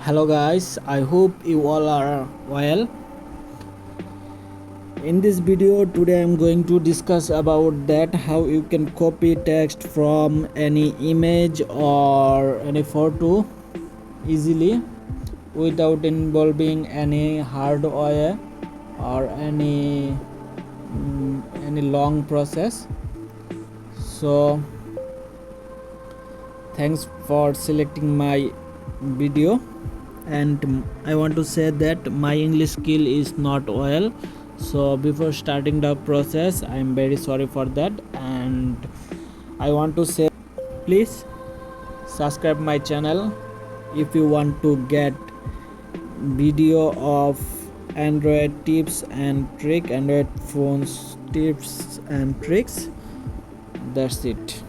Hello guys, I hope you all are well. In this video today I'm going to discuss about that how you can copy text from any image or any photo easily without involving any hardware or any long process. So thanks for selecting my video, and I want to say that my English skill is not well, so before starting the process I am very sorry for that. And I want to say, please subscribe my channel if you want to get video of Android tips and trick, Android phones tips and tricks. That's it,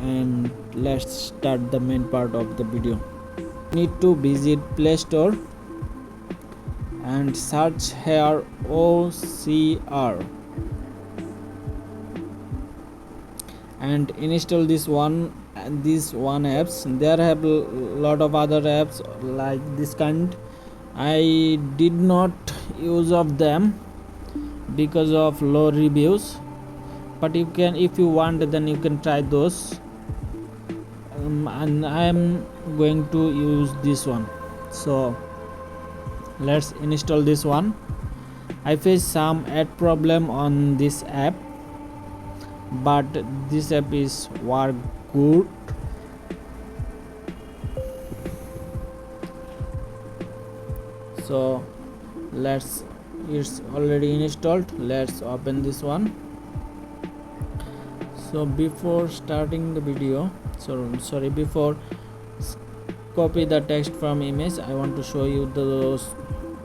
and let's start the main part of the video. Need to visit Play Store and search here OCR and install this one apps. There have a lot of other apps like this kind. I did not use of them because of low reviews, but you can, if you want, then you can try those. And I am going to use this one, so let's install this one. I face some ad problem on this app, but this app is work good. So it's already installed. Let's open this one. So before starting the video, before copy the text from image, I want to show you those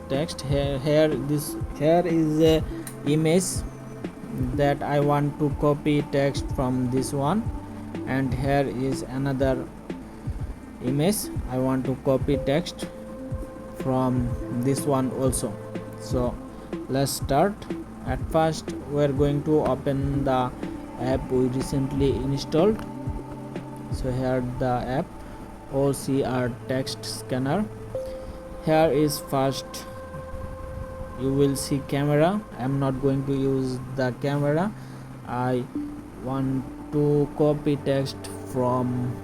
text here is a image that I want to copy text from this one, and here is another image I want to copy text from this one also. So let's start. At first we're going to open the app we recently installed. So here the app OCR text scanner. Here is first you will see camera. I'm not going to use the camera. I want to copy text from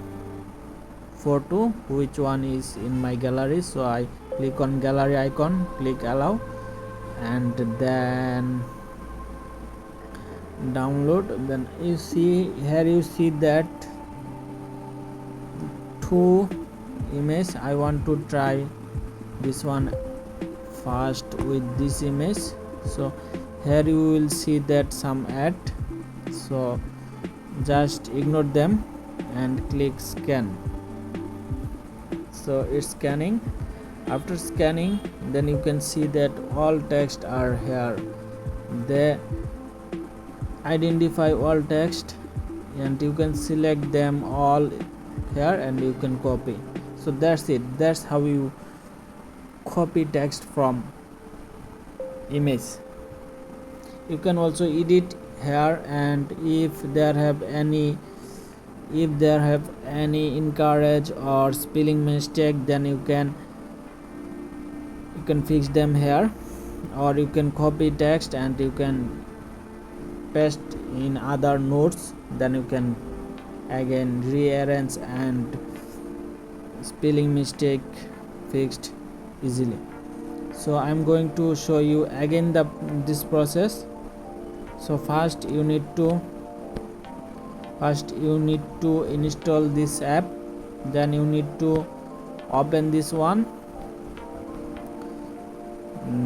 photo which one is in my gallery. So I click on gallery icon, click allow, and then download. Then you see here, you see that two image. I want to try this one first with this image. So here you will see that some ad, so just ignore them and click scan. So it's scanning. After scanning, then you can see that all text are here. They identify all text and you can select them all here and you can copy. So that's it. That's how you copy text from image. You can also edit here, and if there have any encourage or spelling mistake, then you can fix them here, or you can copy text and you can paste in other notes. Then you can again rearrange and spelling mistake fixed easily. So I'm going to show you again this process. So first you need to install this app. Then you need to open this one.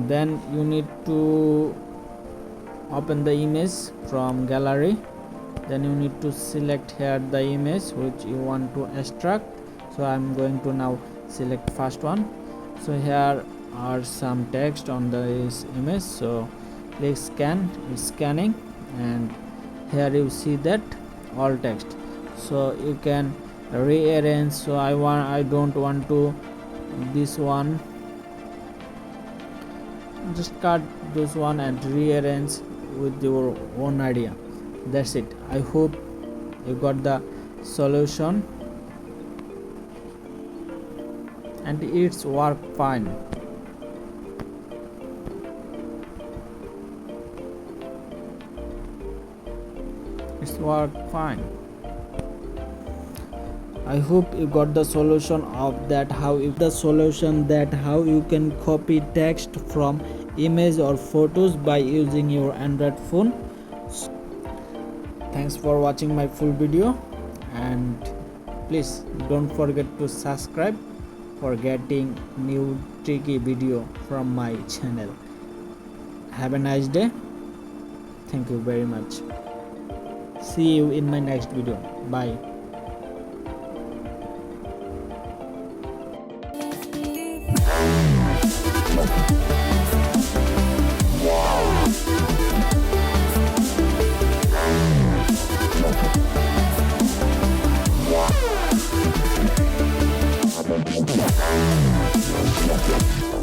Then you need to open the image from gallery. Then you need to select here the image which you want to extract. So I'm going to now select first one. So here are some text on this image. So click scan. It's scanning, and here you see that all text. So you can rearrange. So I don't want to this one, just cut this one and rearrange with your own idea. That's it. I hope you got the solution. and it's work fine. It's work fine. I hope you got the solution of that, how you can copy text from image or photos by using your Android phone. Thanks for watching my full video, and please don't forget to subscribe for getting new tricky video from my channel. Have a nice day. Thank you very much. See you in my next video. Bye. Yeah.